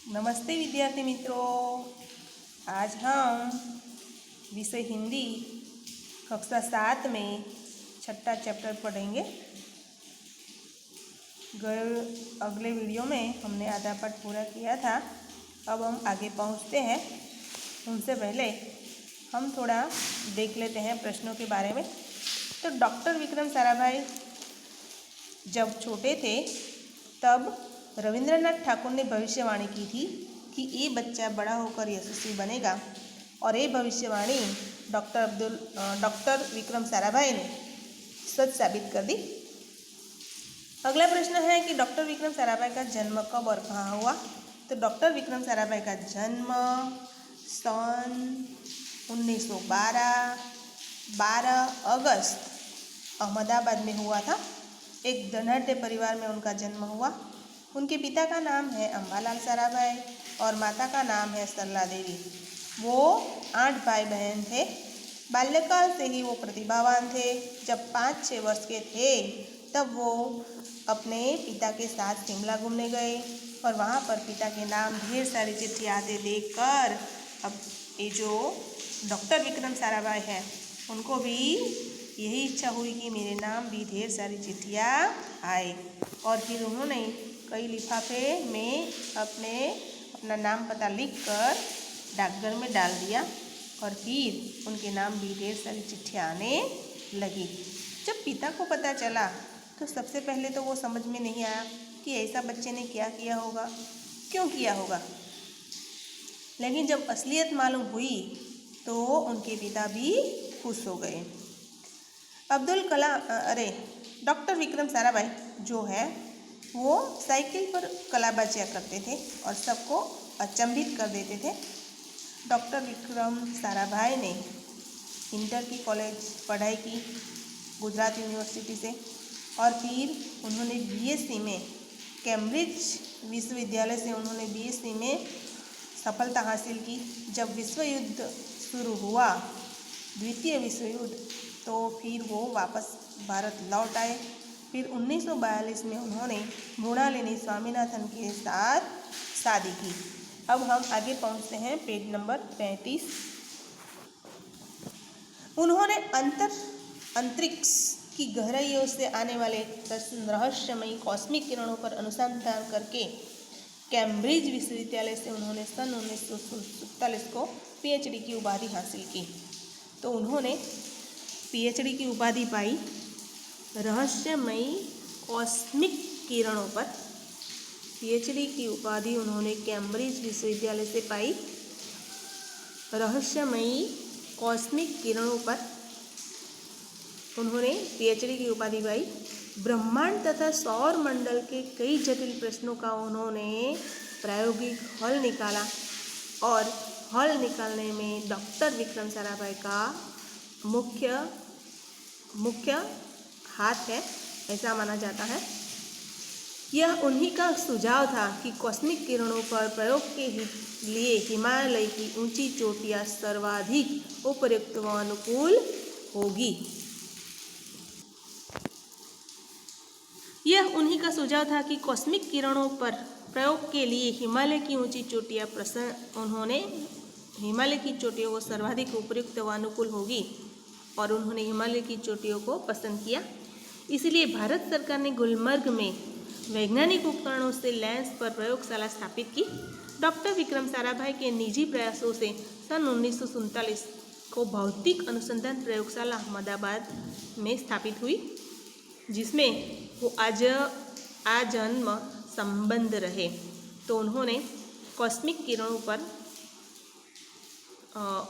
नमस्ते विद्यार्थी मित्रों। आज हम विषय हिंदी कक्षा 7 में छठा चैप्टर पढ़ेंगे। अगले वीडियो में हमने आधा पाठ पूरा किया था। अब हम आगे पहुंचते हैं। उनसे पहले हम थोड़ा देख लेते हैं प्रश्नों के बारे में। तो डॉक्टर विक्रम साराभाई जब छोटे थे तब रविंद्रनाथ ठाकुर ने भविष्यवाणी की थी कि ये बच्चा बड़ा होकर यशस्वी बनेगा, और ये भविष्यवाणी डॉक्टर विक्रम साराभाई ने सच साबित कर दी। अगला प्रश्न है कि डॉक्टर विक्रम साराभाई का जन्म कब और कहाँ हुआ। तो डॉक्टर विक्रम साराभाई का जन्म सन 12 अगस्त अहमदाबाद में हुआ था। एक धनाढ्य परिवार में उनका जन्म हुआ। उनके पिता का नाम है अंबालाल साराभाई और माता का नाम है सरला देवी। वो 8 भाई बहन थे। बाल्यकाल से ही वो प्रतिभावान थे। जब 5-6 वर्ष के थे तब वो अपने पिता के साथ शिमला घूमने गए और वहाँ पर पिता के नाम ढेर सारी चिट्ठियाँ देखकर अब ये जो डॉक्टर विक्रम साराभाई हैं उनको भी यही इच्छा हुई कि मेरे नाम भी ढेर सारी चिट्ठियाँ आए, और फिर उन्होंने कई लिफाफे में अपना नाम पता लिखकर डाकघर में डाल दिया, और फिर उनके नाम भी ढेर सारी चिट्ठियाँ आने लगी। जब पिता को पता चला तो सबसे पहले तो वो समझ में नहीं आया कि ऐसा बच्चे ने क्या किया होगा, क्यों किया होगा। लेकिन जब असलियत मालूम हुई तो उनके पिता भी खुश हो गए। डॉक्टर विक्रम साराभाई जो है वो साइकिल पर कलाबाजियाँ करते थे और सबको अचंभित कर देते थे। डॉक्टर विक्रम साराभाई ने इंटर की कॉलेज पढ़ाई की गुजरात यूनिवर्सिटी से, और फिर उन्होंने बीएससी में कैम्ब्रिज विश्वविद्यालय से उन्होंने बीएससी में सफलता हासिल की। जब विश्व युद्ध शुरू हुआ, द्वितीय विश्व युद्ध, तो फिर वो वापस भारत लौट आए। फिर 1942 में उन्होंने मृणालिनी स्वामीनाथन के साथ शादी की। अब हम आगे पहुंचते हैं पेज नंबर 35। उन्होंने अंतरिक्ष की गहराइयों से आने वाले रहस्यमयी कॉस्मिक किरणों पर अनुसंधान करके कैम्ब्रिज विश्वविद्यालय से उन्होंने सन 1947 को पीएचडी की उपाधि हासिल की। तो उन्होंने पीएचडी की उपाधि पाई रहस्यमयी कॉस्मिक किरणों पर। पीएचडी की उपाधि उन्होंने कैम्ब्रिज विश्वविद्यालय से पाई रहस्यमयी कॉस्मिक किरणों पर। उन्होंने पीएचडी की उपाधि पाई। ब्रह्मांड तथा सौर मंडल के कई जटिल प्रश्नों का उन्होंने प्रायोगिक हल निकाला, और हल निकालने में डॉक्टर विक्रम साराभाई का मुख्य हाथ है, ऐसा माना जाता है। यह उन्हीं का सुझाव था कि कॉस्मिक किरणों पर प्रयोग के लिए हिमालय की ऊंची चोटियां सर्वाधिक उपयुक्त व अनुकूल होगी। यह उन्हीं का सुझाव था कि कॉस्मिक किरणों पर प्रयोग के लिए हिमालय की ऊंची चोटियां उन्होंने हिमालय की चोटियों को सर्वाधिक उपयुक्त व अनुकूल होगी, और उन्होंने हिमालय की चोटियों को पसंद किया। इसलिए भारत सरकार ने गुलमर्ग में वैज्ञानिक उपकरणों से लेंस पर प्रयोगशाला स्थापित की। डॉक्टर विक्रम साराभाई के निजी प्रयासों से सन 1947 को भौतिक अनुसंधान प्रयोगशाला अहमदाबाद में स्थापित हुई, जिसमें वो आजन्म संबंध रहे। तो उन्होंने कॉस्मिक किरणों पर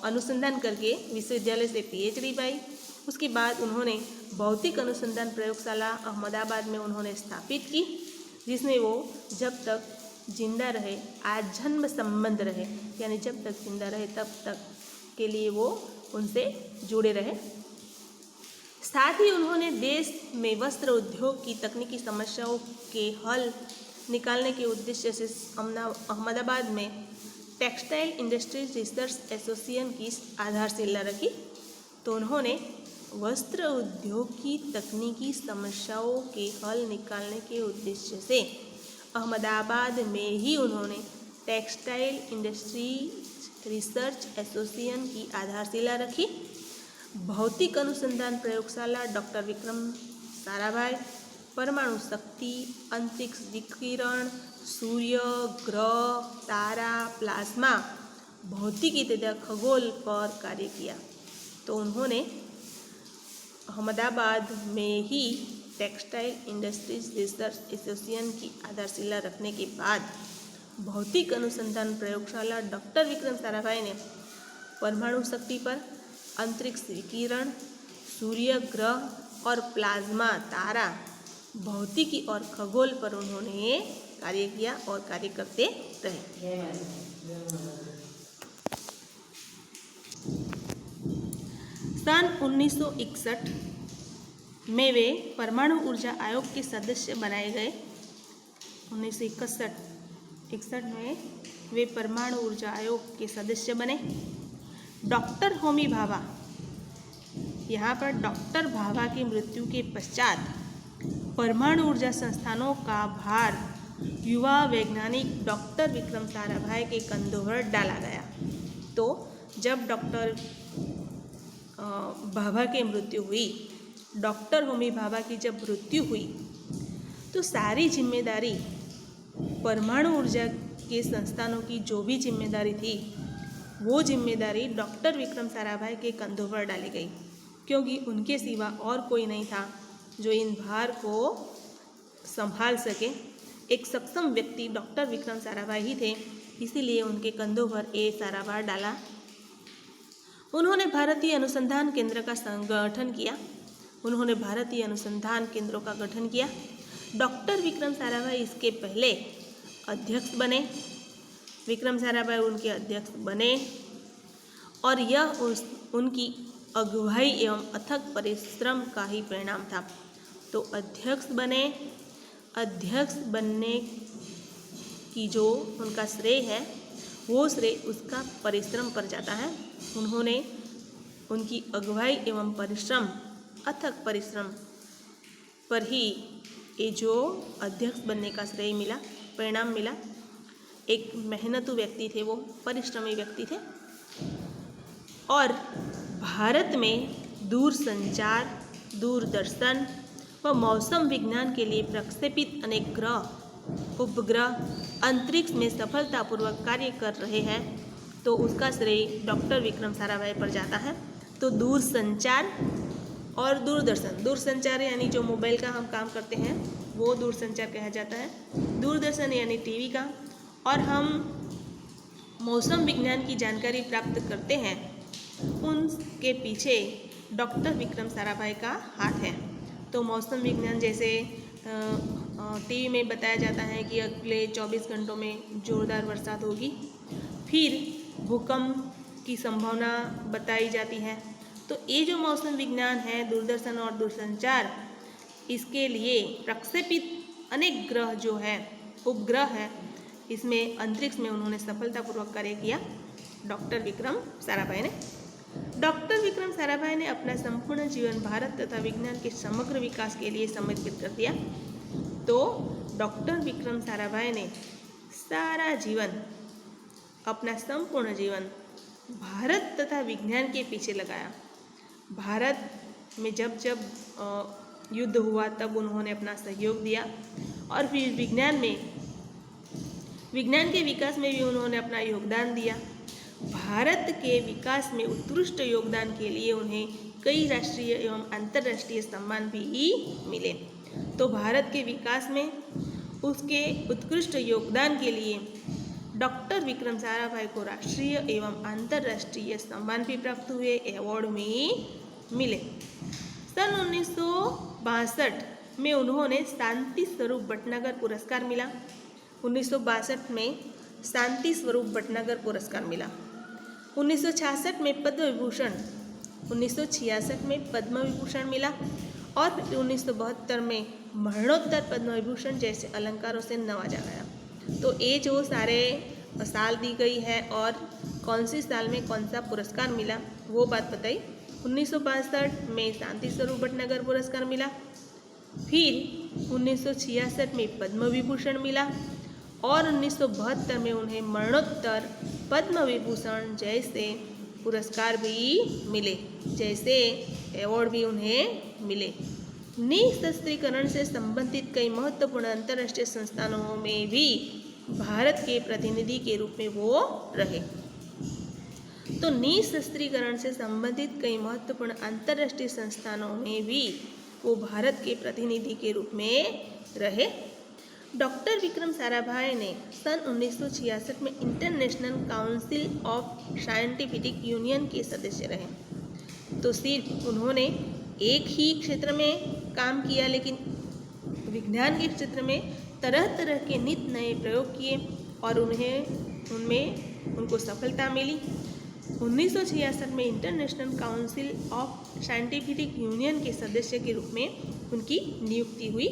अनुसंधान करके विश्वविद्यालय से पीएचडी पाई। उसके बाद उन्होंने भौतिक अनुसंधान प्रयोगशाला अहमदाबाद में उन्होंने स्थापित की, जिसमें वो जब तक जिंदा रहे आजन्म संबंध रहे, यानी जब तक जिंदा रहे तब तक के लिए वो उनसे जुड़े रहे। साथ ही उन्होंने देश में वस्त्र उद्योग की तकनीकी समस्याओं के हल निकालने के उद्देश्य से अहमदाबाद में टेक्सटाइल इंडस्ट्रीज रिसर्च एसोसिएशन की आधारशिला रखी। तो उन्होंने वस्त्र उद्योग की तकनीकी समस्याओं के हल निकालने के उद्देश्य से अहमदाबाद में ही उन्होंने टेक्सटाइल इंडस्ट्रीज रिसर्च एसोसिएशन की आधारशिला रखी। भौतिक अनुसंधान प्रयोगशाला डॉक्टर विक्रम साराभाई। परमाणु शक्ति, अंतरिक्ष विकिरण, सूर्य, ग्रह, तारा, प्लाज्मा, भौतिकी तथा खगोल पर कार्य किया। तो उन्होंने अहमदाबाद में ही टेक्सटाइल इंडस्ट्रीज रिसर्च एसोसिएशन की आधारशिला रखने के बाद भौतिक अनुसंधान प्रयोगशाला डॉक्टर विक्रम साराभाई ने परमाणु शक्ति पर, अंतरिक्ष विकिरण, सूर्य, ग्रह और प्लाज्मा, तारा, भौतिकी और खगोल पर उन्होंने कार्य किया और कार्य करते रहे। सन 1961 में वे परमाणु ऊर्जा आयोग के सदस्य बनाए गए। 1961 में वे परमाणु ऊर्जा आयोग के सदस्य बने। डॉक्टर होमी भाभा, यहाँ पर डॉक्टर भाभा की मृत्यु के पश्चात परमाणु ऊर्जा संस्थानों का भार युवा वैज्ञानिक डॉक्टर विक्रम साराभाई के कंधों पर डाला गया। तो जब डॉक्टर भाभा की मृत्यु हुई, डॉक्टर होमी भाभा की जब मृत्यु हुई, तो सारी जिम्मेदारी परमाणु ऊर्जा के संस्थानों की जो भी जिम्मेदारी थी, वो जिम्मेदारी डॉक्टर विक्रम साराभाई के कंधों पर डाली गई, क्योंकि उनके सिवा और कोई नहीं था जो इन भार को संभाल सके। एक सक्षम व्यक्ति डॉक्टर विक्रम साराभाई ही थे, इसीलिए उनके कंधों पर ये सारा भार डाला। उन्होंने भारतीय अनुसंधान केंद्र का गठन किया। उन्होंने भारतीय अनुसंधान केंद्रों का गठन किया। डॉक्टर विक्रम साराभाई इसके पहले अध्यक्ष बने। विक्रम साराभाई उनके अध्यक्ष बने और यह उनकी अगुवाई एवं अथक परिश्रम का ही परिणाम था। तो अध्यक्ष बने। अध्यक्ष बनने की जो उनका श्रेय है, वो श्रेय उसका परिश्रम पर जाता है। उन्होंने उनकी अगुवाई एवं परिश्रम, अथक परिश्रम पर ही ये जो अध्यक्ष बनने का श्रेय मिला, परिणाम मिला। एक मेहनतू व्यक्ति थे, वो परिश्रमी व्यक्ति थे। और भारत में दूरसंचार, दूरदर्शन व मौसम विज्ञान के लिए प्रक्षेपित अनेक ग्रह, उपग्रह अंतरिक्ष में सफलतापूर्वक कार्य कर रहे हैं, तो उसका श्रेय डॉक्टर विक्रम साराभाई पर जाता है। तो दूरसंचार और दूरदर्शन, दूरसंचार यानी जो मोबाइल का हम काम करते हैं वो दूरसंचार कहा जाता है। दूरदर्शन यानी टीवी का। और हम मौसम विज्ञान की जानकारी प्राप्त करते हैं, उनके पीछे डॉक्टर विक्रम साराभाई का हाथ है। तो मौसम विज्ञान जैसे टीवी में बताया जाता है कि अगले 24 घंटों में ज़ोरदार बरसात होगी, फिर भूकंप की संभावना बताई जाती है। तो ये जो मौसम विज्ञान है, दूरदर्शन और दूरसंचार, इसके लिए प्रक्षेपित अनेक ग्रह जो है, उपग्रह है, इसमें अंतरिक्ष में उन्होंने सफलतापूर्वक कार्य किया डॉक्टर विक्रम साराभाई ने। डॉक्टर विक्रम साराभाई ने अपना संपूर्ण जीवन भारत तथा विज्ञान के समग्र विकास के लिए समर्पित कर दिया। तो डॉक्टर विक्रम साराभाई ने सारा जीवन, अपना संपूर्ण जीवन भारत तथा विज्ञान के पीछे लगाया। भारत में जब जब युद्ध हुआ तब उन्होंने अपना सहयोग दिया, और फिर विज्ञान के विकास में भी उन्होंने अपना योगदान दिया। भारत के विकास में उत्कृष्ट योगदान के लिए उन्हें कई राष्ट्रीय एवं अंतर्राष्ट्रीय सम्मान भी मिले। तो भारत के विकास में उसके उत्कृष्ट योगदान के लिए डॉक्टर विक्रम साराभाई को राष्ट्रीय एवं अंतर्राष्ट्रीय सम्मान भी प्राप्त हुए, अवार्ड भी मिले। सन 1962 में उन्होंने शांति स्वरूप भटनागर पुरस्कार मिला। 1962 में शांति स्वरूप भटनागर पुरस्कार मिला। 1966 में पद्म विभूषण, 1966 में पद्म विभूषण मिला, और 1972 में मरणोत्तर पद्म विभूषण जैसे अलंकारों से नवाजा गया। तो ये जो सारे साल दी गई है और कौन सी साल में कौन सा पुरस्कार मिला वो बात बताई। 1962 में शांति स्वरूप भटनागर पुरस्कार मिला, फिर 1966 में पद्म विभूषण मिला, और 1972 में उन्हें मरणोत्तर पद्म विभूषण जैसे पुरस्कार भी मिले, जैसे अवार्ड भी उन्हें मिले। निशस्त्रीकरण से संबंधित कई महत्वपूर्ण अंतर्राष्ट्रीय संस्थानों में भी भारत के प्रतिनिधि के रूप में वो रहे। तो निशस्त्रीकरण से संबंधित कई महत्वपूर्ण अंतर्राष्ट्रीय संस्थानों में भी वो भारत के प्रतिनिधि के रूप में रहे। डॉक्टर विक्रम साराभाई ने सन 1966 में international council of scientific union के सदस्य रहे। तो सिर्फ उन्होंने एक ही क्षेत्र में काम किया, लेकिन विज्ञान के क्षेत्र में तरह तरह के नित नए प्रयोग किए और उनको सफलता मिली। 1966 में international council of scientific union के सदस्य के रूप में उनकी नियुक्ति हुई।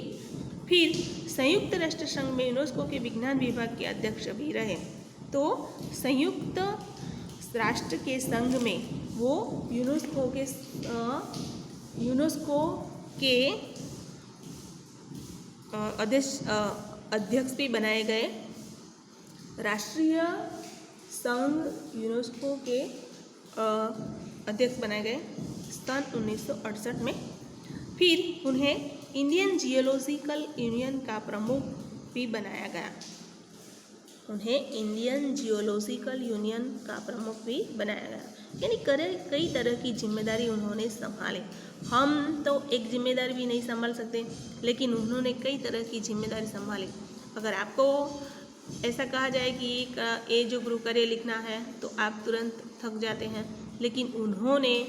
फिर संयुक्त राष्ट्र संघ में यूनेस्को के विज्ञान विभाग के अध्यक्ष भी रहे। तो संयुक्त राष्ट्र के संघ में वो यूनेस्को के अध्यक्ष भी बनाए गए। राष्ट्रीय संघ यूनेस्को के अध्यक्ष बनाए गए सन 1968 में। फिर उन्हें इंडियन जियोलॉजिकल यूनियन का प्रमुख भी बनाया गया। यानी कई तरह की जिम्मेदारी उन्होंने संभाले। हम तो एक जिम्मेदारी भी नहीं संभाल सकते, लेकिन उन्होंने कई तरह की जिम्मेदारी संभाली। अगर आपको ऐसा कहा जाए कि ये जो गुरु कार्य लिखना है तो आप तुरंत थक जाते हैं, लेकिन उन्होंने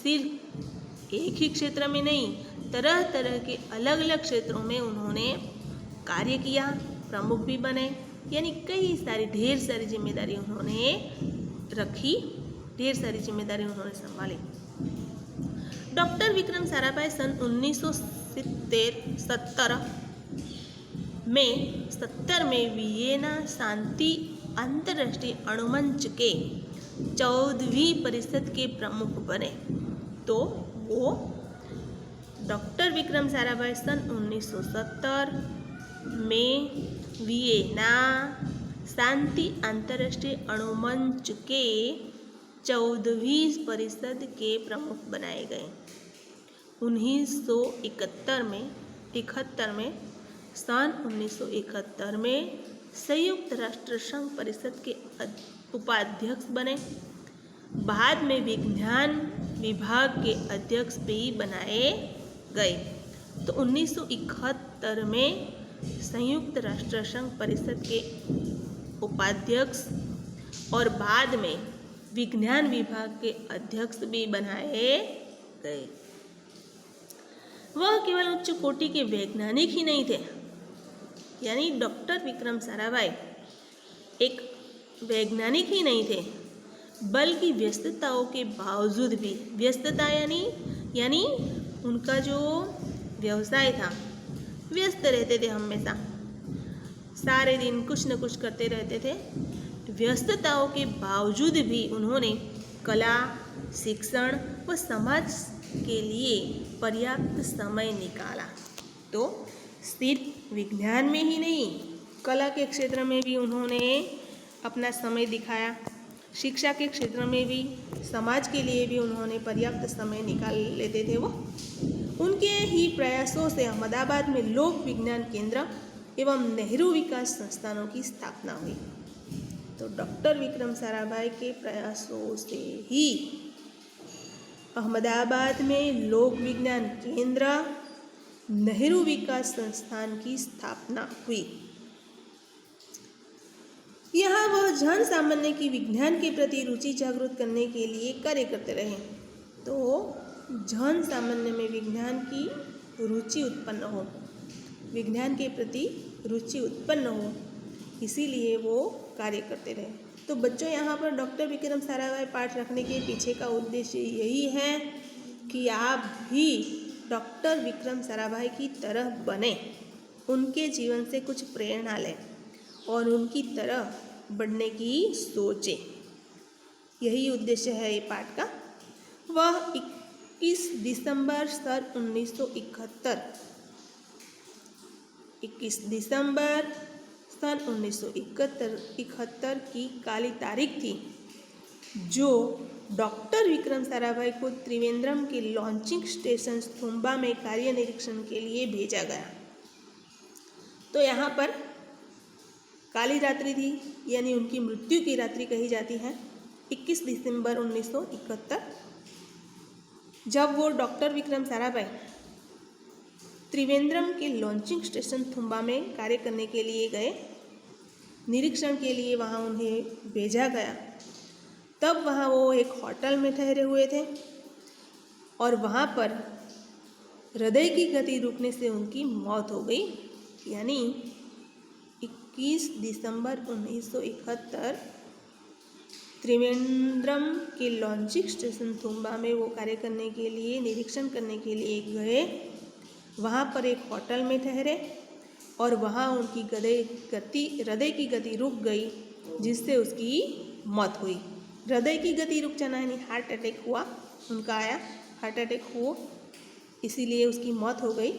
सिर्फ एक ही क्षेत्र में नहीं, तरह तरह के अलग अलग क्षेत्रों में उन्होंने कार्य किया, प्रमुख भी बने। यानी ढेर सारी जिम्मेदारी उन्होंने रखी, ढेर सारी जिम्मेदारी उन्होंने संभाली। डॉक्टर विक्रम साराभाई सन 1970 में वियना शांति अंतर्राष्ट्रीय अणुमंच के 14वीं परिषद के प्रमुख बने। तो वो डॉक्टर विक्रम साराभाई सन 1970 में वियना शांति अंतर्राष्ट्रीय अणुमंच के 14वीं परिषद के प्रमुख बनाए गए। 1971 में संयुक्त राष्ट्र संघ परिषद के उपाध्यक्ष बने। बाद में विज्ञान विभाग के अध्यक्ष भी बनाए गए। तो 1971 में संयुक्त राष्ट्र संघ परिषद के उपाध्यक्ष और बाद में विज्ञान विभाग के अध्यक्ष भी बनाए गए। वह केवल उच्च कोटि के वैज्ञानिक ही नहीं थे, यानी डॉक्टर विक्रम साराभाई एक वैज्ञानिक ही नहीं थे, बल्कि व्यस्तताओं के बावजूद भी, व्यस्तता यानी उनका जो व्यवसाय था, व्यस्त रहते थे हमेशा, सारे दिन कुछ न कुछ करते रहते थे। व्यस्तताओं के बावजूद भी उन्होंने कला, शिक्षण व समाज के लिए पर्याप्त समय निकाला। तो सिर्फ विज्ञान में ही नहीं, कला के क्षेत्र में भी उन्होंने अपना समय दिखाया, शिक्षा के क्षेत्र में भी, समाज के लिए भी उन्होंने पर्याप्त समय निकाल लेते थे। वो उनके ही प्रयासों से अहमदाबाद में लोक विज्ञान केंद्र एवं नेहरू विकास संस्थानों की स्थापना हुई। तो डॉक्टर विक्रम साराभाई के प्रयासों से ही अहमदाबाद में लोक विज्ञान केंद्र, नेहरू विकास संस्थान की स्थापना हुई। यहाँ वह जन सामान्य की विज्ञान के प्रति रुचि जागृत करने के लिए कार्य करते रहे। तो जन सामान्य में विज्ञान की रुचि उत्पन्न हो, विज्ञान के प्रति रुचि उत्पन्न हो, इसीलिए वो कार्य करते रहे। तो बच्चों, यहाँ पर डॉक्टर विक्रम साराभाई पाठ रखने के पीछे का उद्देश्य यही है कि आप भी डॉक्टर विक्रम साराभाई की तरह बने, उनके जीवन से कुछ प्रेरणा लें और उनकी तरह बढ़ने की सोचें। यही उद्देश्य है ये पाठ का। वह 21 दिसंबर सन 1971 सन 1971 की काली तारीख थी, जो डॉक्टर विक्रम साराभाई को त्रिवेंद्रम के लॉन्चिंग स्टेशन थुम्बा में कार्य निरीक्षण के लिए भेजा गया। तो यहाँ पर काली रात्रि थी, यानी उनकी मृत्यु की रात्रि कही जाती है 21 दिसंबर 1971, जब वो डॉक्टर विक्रम साराभाई त्रिवेंद्रम के लॉन्चिंग स्टेशन थुम्बा में कार्य करने के लिए गए, निरीक्षण के लिए वहाँ उन्हें भेजा गया। तब वहाँ वो एक होटल में ठहरे हुए थे और वहाँ पर हृदय की गति रुकने से उनकी मौत हो गई, यानी 21 दिसंबर 1971 त्रिवेंद्रम के लॉन्चिंग स्टेशन थुम्बा में वो कार्य करने के लिए, निरीक्षण करने के लिए गए। वहाँ पर एक होटल में ठहरे और वहाँ उनकी हृदय की गति रुक गई, जिससे उसकी मौत हुई। हृदय की गति रुक जाना यानी हार्ट अटैक हुआ, उनका आया हार्ट अटैक हुआ, इसीलिए उसकी मौत हो गई।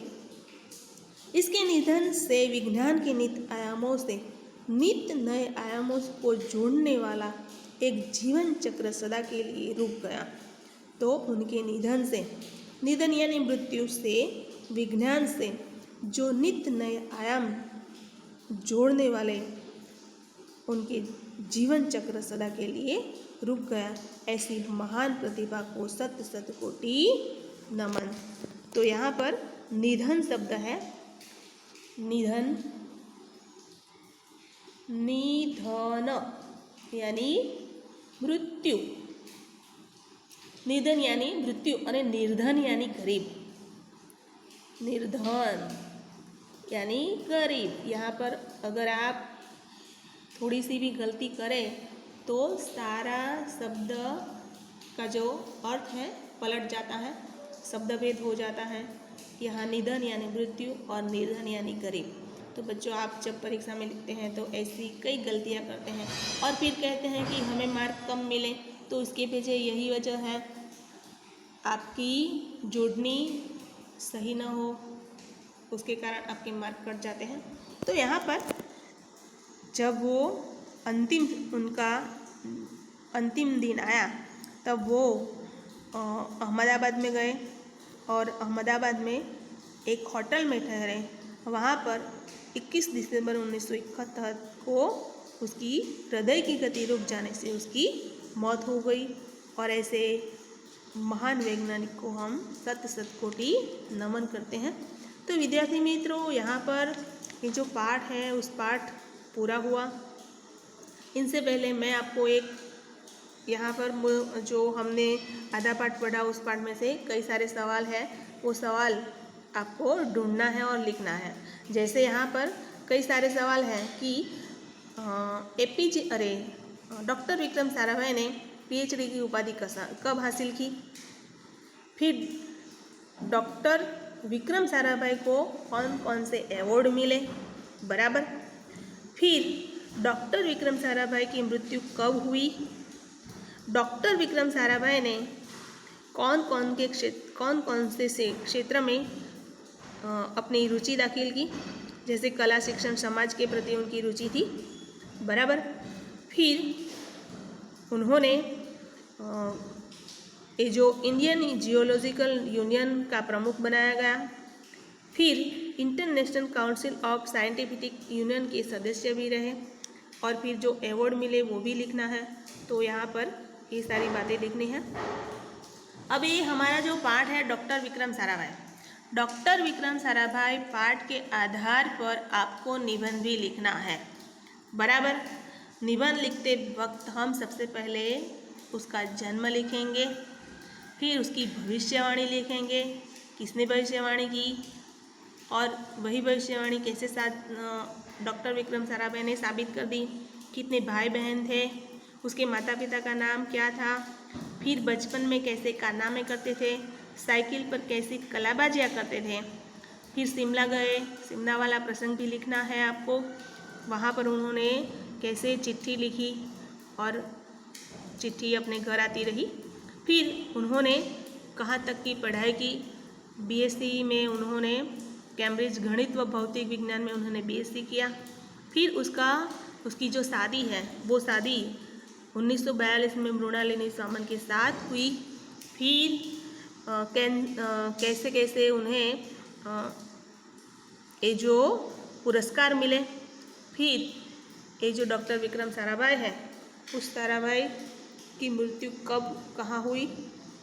इसके निधन से विज्ञान के नित्य नए आयामों को जोड़ने वाला एक जीवन चक्र सदा के लिए रुक गया। तो उनके निधन यानी मृत्यु से विज्ञान से जो नित्य नए आयाम जोड़ने वाले उनके जीवन चक्र सदा के लिए रुक गया। ऐसी महान प्रतिभा को शत कोटि नमन। तो यहाँ पर निधन शब्द है, निधन यानी मृत्यु, निधन यानी मृत्यु और निर्धन यानी गरीब, निर्धन यानी गरीब। यहाँ पर अगर आप थोड़ी सी भी गलती करें तो सारा शब्द का जो अर्थ है पलट जाता है, शब्द भेद हो जाता है। यहाँ निधन यानी मृत्यु और निर्धन यानी गरीब। तो बच्चों, आप जब परीक्षा में लिखते हैं तो ऐसी कई गलतियाँ करते हैं और फिर कहते हैं कि हमें मार्क कम मिले, तो इसके पीछे यही वजह है, आपकी जोड़नी सही ना हो, उसके कारण आपके मार्क कट जाते हैं। तो यहाँ पर जब वो उनका अंतिम दिन आया, तब वो अहमदाबाद में गए और अहमदाबाद में एक होटल में ठहरे। वहाँ पर 21 दिसंबर 1971 को उसकी हृदय की गति रुक जाने से उसकी मौत हो गई। और ऐसे महान वैज्ञानिक को हम शत कोटि नमन करते हैं। तो विद्यार्थी मित्रों, यहाँ पर ये जो पाठ है उस पाठ पूरा हुआ। इनसे पहले मैं आपको एक यहाँ पर जो हमने आधा पाठ पढ़ा उस पाठ में से कई सारे सवाल है, वो सवाल आपको ढूंढना है और लिखना है। जैसे यहाँ पर कई सारे सवाल हैं कि डॉक्टर विक्रम साराभाई ने PhD की उपाधि कब हासिल की। फिर डॉक्टर विक्रम साराभाई को कौन कौन से अवार्ड मिले, बराबर। फिर डॉक्टर विक्रम साराभाई की मृत्यु कब हुई। डॉक्टर विक्रम साराभाई ने कौन कौन से क्षेत्र में अपनी रुचि दाखिल की, जैसे कला, शिक्षण, समाज के प्रति उनकी रुचि थी, बराबर। फिर उन्होंने ये जो इंडियन जियोलॉजिकल यूनियन का प्रमुख बनाया गया। फिर international council of scientific union के सदस्य भी रहे। और फिर जो अवार्ड मिले वो भी लिखना है। तो यहाँ पर ये सारी बातें लिखनी है। अब ये हमारा जो पाठ है डॉक्टर विक्रम साराभाई, डॉक्टर विक्रम साराभाई पाठ के आधार पर आपको निबंध भी लिखना है, बराबर। निबंध लिखते वक्त हम सबसे पहले उसका जन्म लिखेंगे, फिर उसकी भविष्यवाणी लिखेंगे, किसने भविष्यवाणी की और वही भविष्यवाणी कैसे डॉक्टर विक्रम साराभाई ने साबित कर दी, कितने भाई बहन थे, उसके माता पिता का नाम क्या था, फिर बचपन में कैसे कारनामे करते थे, साइकिल पर कैसी कलाबाजियाँ करते थे। फिर शिमला गए, शिमला वाला प्रसंग भी लिखना है आपको। वहाँ पर उन्होंने कैसे चिट्ठी लिखी और चिट्ठी अपने घर आती रही। फिर उन्होंने कहाँ तक की पढ़ाई की। BSc में उन्होंने कैम्ब्रिज गणित व भौतिक विज्ञान में उन्होंने BSc किया। फिर उसकी जो शादी है वो शादी 1942 में मृणालिनी सामंत के साथ हुई। फिर कैसे कैसे उन्हें ये जो पुरस्कार मिले। फिर ये जो डॉक्टर विक्रम साराभाई है, उस साराभाई की मृत्यु कब कहाँ हुई,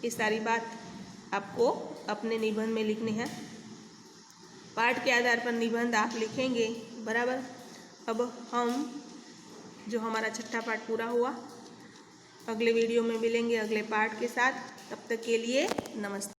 ये सारी बात आपको अपने निबंध में लिखनी है। पाठ के आधार पर निबंध आप लिखेंगे, बराबर। अब हम जो हमारा छठा पाठ पूरा हुआ, अगले वीडियो में मिलेंगे अगले पाठ के साथ। तब तक के लिए नमस्ते।